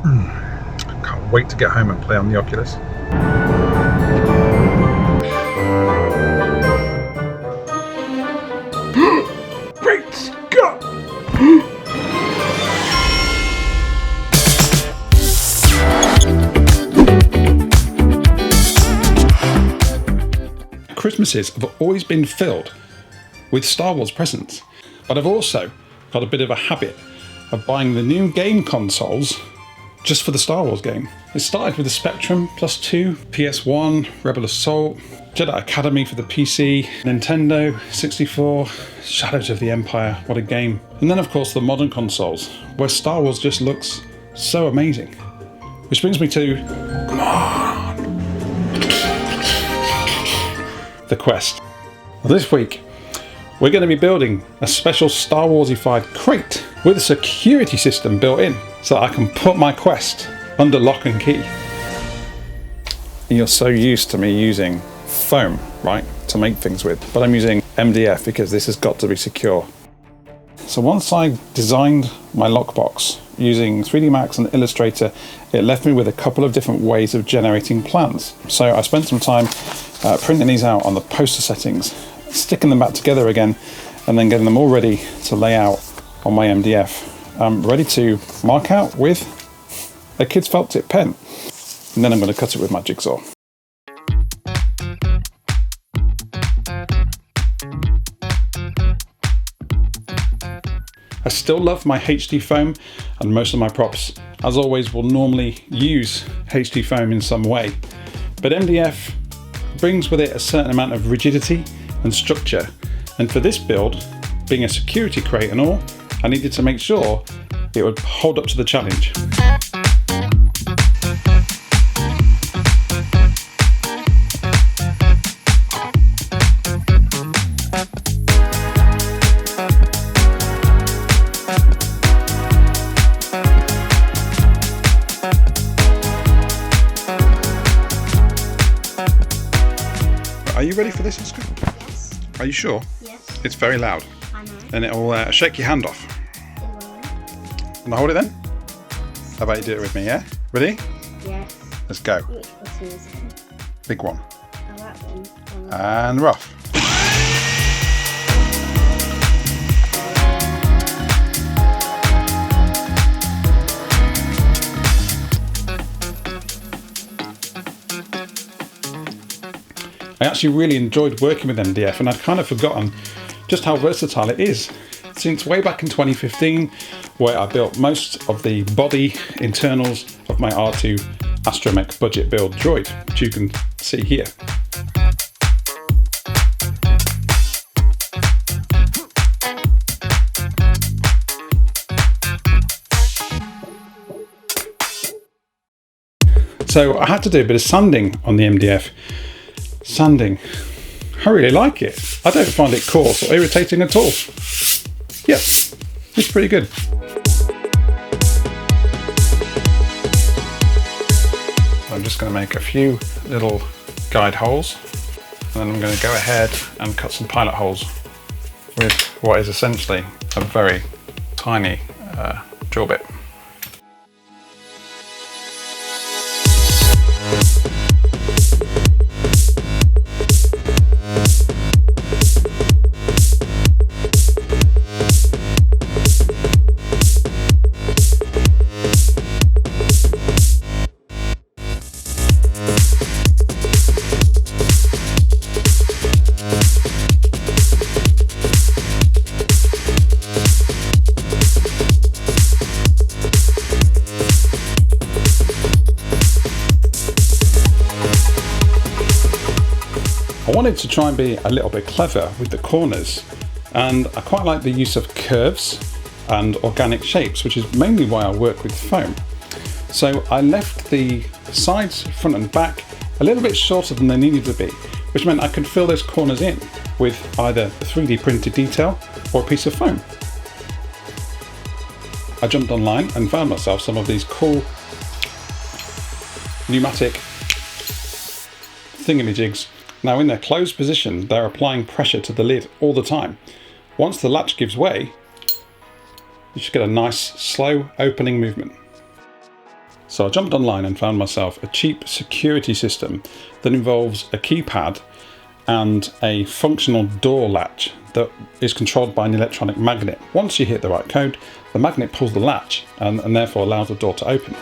Can't wait to get home and play on the Oculus. Great Scott! Christmases have always been filled with Star Wars presents, but I've also got a bit of a habit of buying the new game consoles just for the Star Wars game. It started with the Spectrum Plus 2, PS1, Rebel Assault, Jedi Academy for the PC, Nintendo 64, Shadows of the Empire, what a game. And then of course the modern consoles, where Star Wars just looks so amazing. Which brings me to, come on, the Quest. Well, this week we're going to be building a special Star Wars-ified crate with a security system built in so that I can put my Quest under lock and key. You're so used to me using foam, right, to make things with, but I'm using MDF because this has got to be secure. So once I designed my lockbox using 3D Max and Illustrator, it left me with a couple of different ways of generating plans. So I spent some time printing these out on the poster settings, sticking them back together again, and then getting them all ready to lay out on my MDF. I'm ready to mark out with a kid's felt tip pen, and then I'm going to cut it with my jigsaw. I still love my HD foam, and most of my props, as always, will normally use HD foam in some way, but MDF brings with it a certain amount of rigidity and structure, and for this build, being a security crate and all, I needed to make sure it would hold up to the challenge. Are you ready for this, Oscar? Yes. Are you sure? Yes. It's very loud. I know. And it'll shake your hand off. And I hold it then? How about you do it with me, yeah? Ready? Yes. Let's go. Which button is it? Big one. Oh, that one. And rough. I actually really enjoyed working with MDF, and I'd kind of forgotten just how versatile it is. Since way back in 2015, where I built most of the body internals of my R2 Astromech budget build droid, which you can see here. So I had to do a bit of sanding on the MDF. Sanding, I really like it. I don't find it coarse or irritating at all. Yep, it's pretty good. I'm just going to make a few little guide holes, and then I'm going to go ahead and cut some pilot holes with what is essentially a very tiny drill bit. I wanted to try and be a little bit clever with the corners, and I quite like the use of curves and organic shapes, which is mainly why I work with foam. So I left the sides, front and back, a little bit shorter than they needed to be, which meant I could fill those corners in with either a 3D printed detail or a piece of foam. I jumped online and found myself some of these cool pneumatic thingamajigs. Now in their closed position, they're applying pressure to the lid all the time. Once the latch gives way, you should get a nice slow opening movement. So I jumped online and found myself a cheap security system that involves a keypad and a functional door latch that is controlled by an electronic magnet. Once you hit the right code, the magnet pulls the latch and therefore allows the door to open.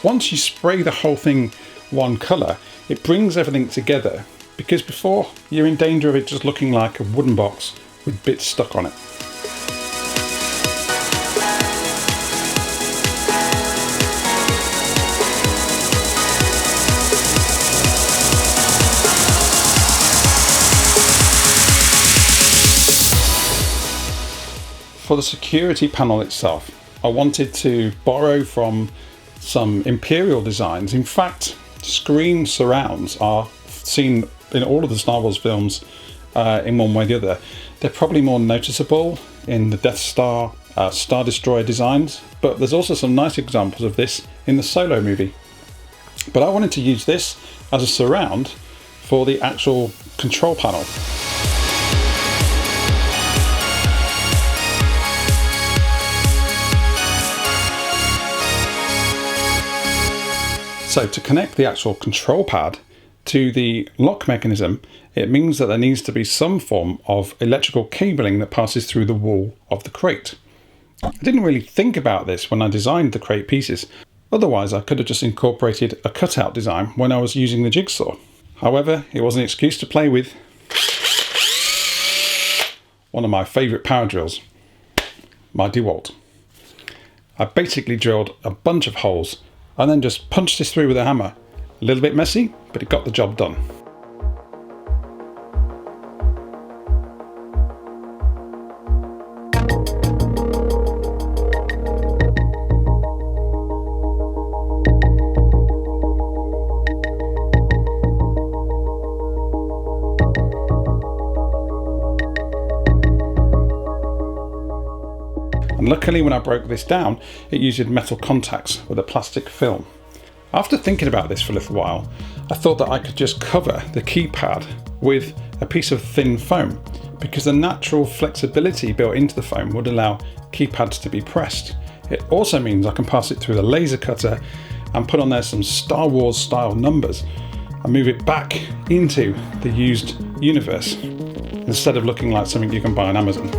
Once you spray the whole thing one colour, it brings everything together, because before you're in danger of it just looking like a wooden box with bits stuck on it. For the security panel itself, I wanted to borrow from some Imperial designs. In fact, screen surrounds are seen in all of the Star Wars films in one way or the other. They're probably more noticeable in the Death Star, Star Destroyer designs, but there's also some nice examples of this in the Solo movie. But I wanted to use this as a surround for the actual control panel. So to connect the actual control pad to the lock mechanism, it means that there needs to be some form of electrical cabling that passes through the wall of the crate. I didn't really think about this when I designed the crate pieces. Otherwise, I could have just incorporated a cutout design when I was using the jigsaw. However, it was an excuse to play with one of my favourite power drills, my DeWalt. I basically drilled a bunch of holes and then just punched this through with a hammer. A little bit messy, but it got the job done. And luckily when I broke this down, it used metal contacts with a plastic film. After thinking about this for a little while, I thought that I could just cover the keypad with a piece of thin foam, because the natural flexibility built into the foam would allow keypads to be pressed. It also means I can pass it through the laser cutter and put on there some Star Wars style numbers and move it back into the used universe instead of looking like something you can buy on Amazon.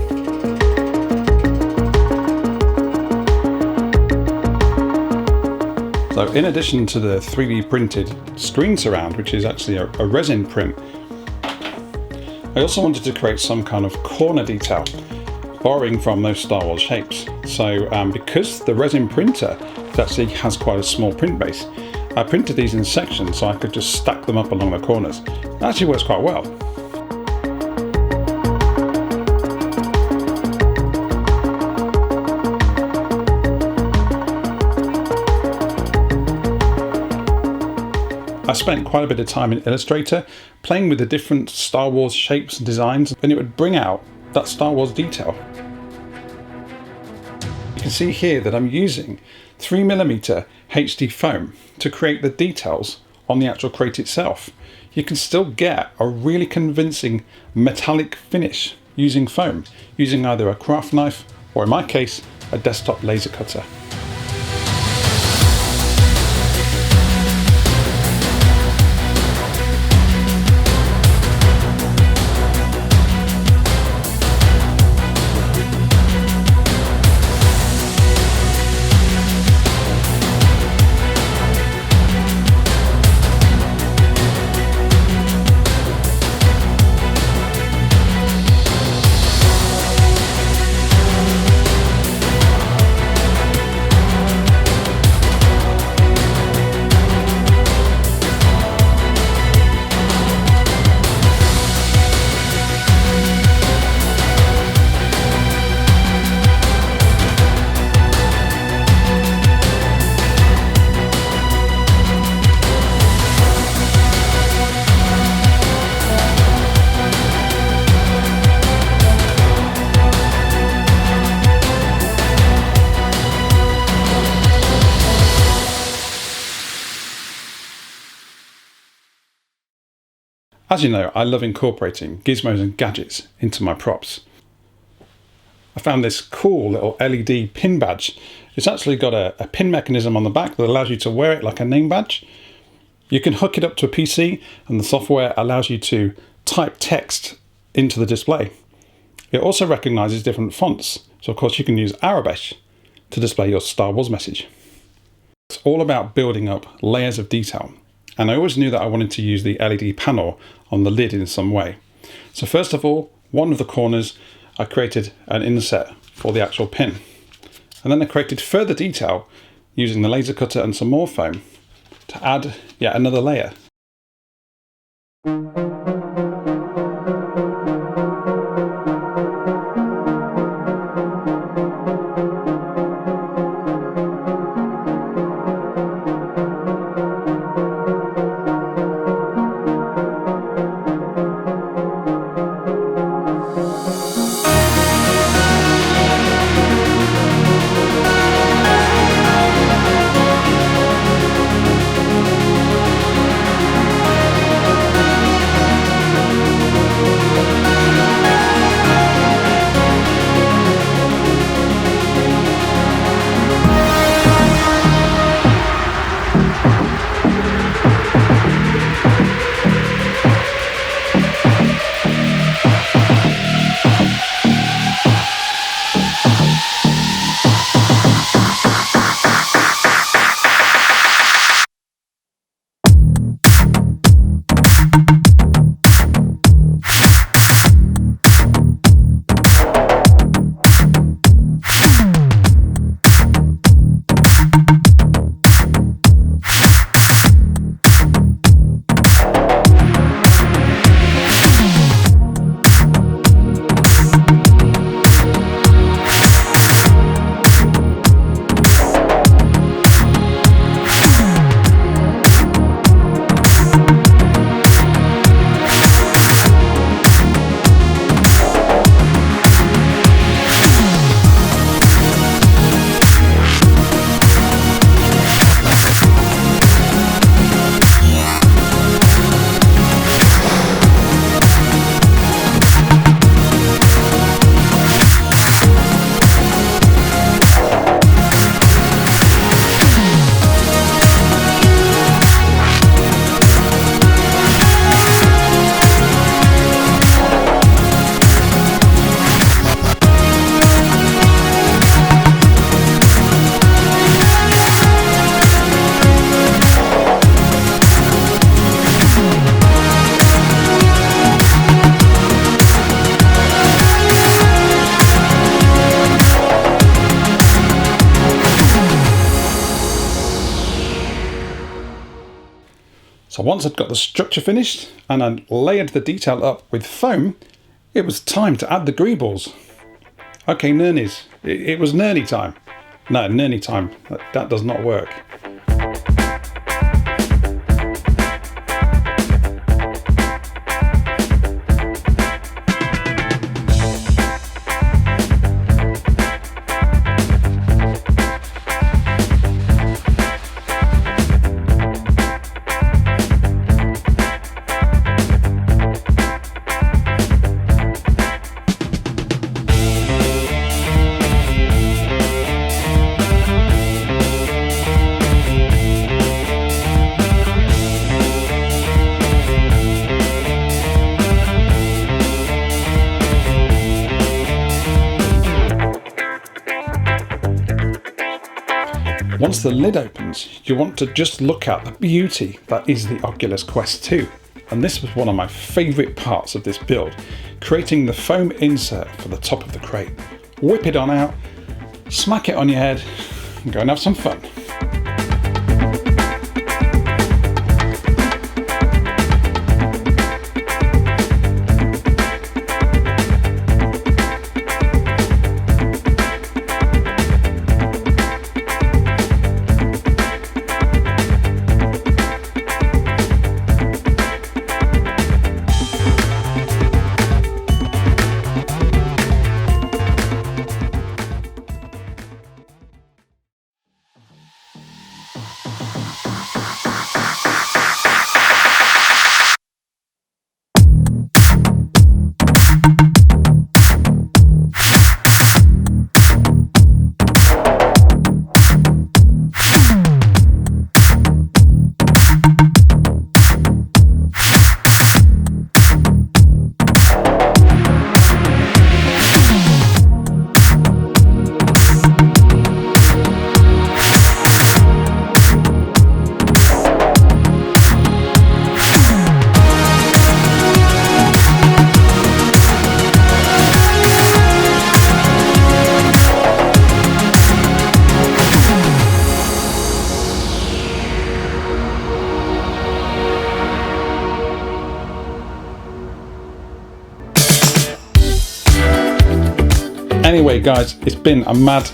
So in addition to the 3D printed screen surround, which is actually a resin print, I also wanted to create some kind of corner detail, borrowing from those Star Wars shapes. So because the resin printer actually has quite a small print base, I printed these in sections so I could just stack them up along the corners. It actually works quite well. I spent quite a bit of time in Illustrator playing with the different Star Wars shapes and designs, and it would bring out that Star Wars detail. You can see here that I'm using 3mm HD foam to create the details on the actual crate itself. You can still get a really convincing metallic finish using foam, using either a craft knife or, in my case, a desktop laser cutter. As you know, I love incorporating gizmos and gadgets into my props. I found this cool little LED pin badge. It's actually got a pin mechanism on the back that allows you to wear it like a name badge. You can hook it up to a PC and the software allows you to type text into the display. It also recognises different fonts, so of course you can use Arabic to display your Star Wars message. It's all about building up layers of detail, and I always knew that I wanted to use the LED panel on the lid in some way. So first of all, one of the corners I created an inset for the actual pin, and then I created further detail using the laser cutter and some more foam to add yet another layer. So once I'd got the structure finished and I'd layered the detail up with foam, it was time to add the greebles. Okay, Nernies. It was Nerny time. No, Nerny time. That does not work. Once the lid opens, you want to just look at the beauty that is the Oculus Quest 2. And this was one of my favourite parts of this build, creating the foam insert for the top of the crate. Whip it on out, smack it on your head, and go and have some fun. Anyway, guys, it's been a mad,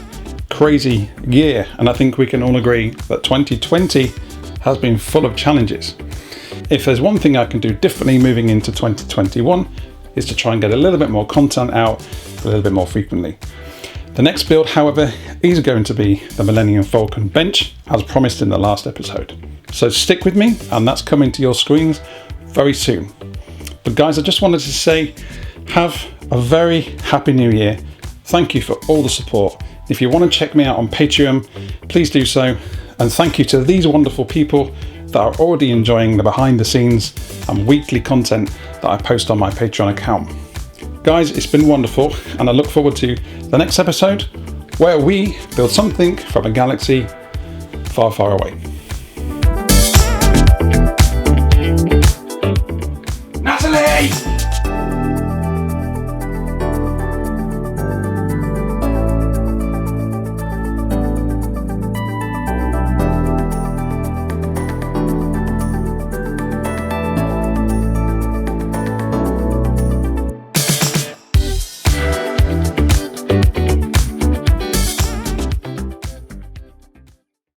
crazy year, and I think we can all agree that 2020 has been full of challenges. If there's one thing I can do differently moving into 2021 is to try and get a little bit more content out a little bit more frequently. The next build, however, is going to be the Millenium Falcon bench, as promised in the last episode. So stick with me, and that's coming to your screens very soon. But guys, I just wanted to say, have a very happy new year. Thank you for all the support. If you want to check me out on Patreon, please do so. And thank you to these wonderful people that are already enjoying the behind the scenes and weekly content that I post on my Patreon account. Guys, it's been wonderful, and I look forward to the next episode where we build something from a galaxy far, far away. Natalie!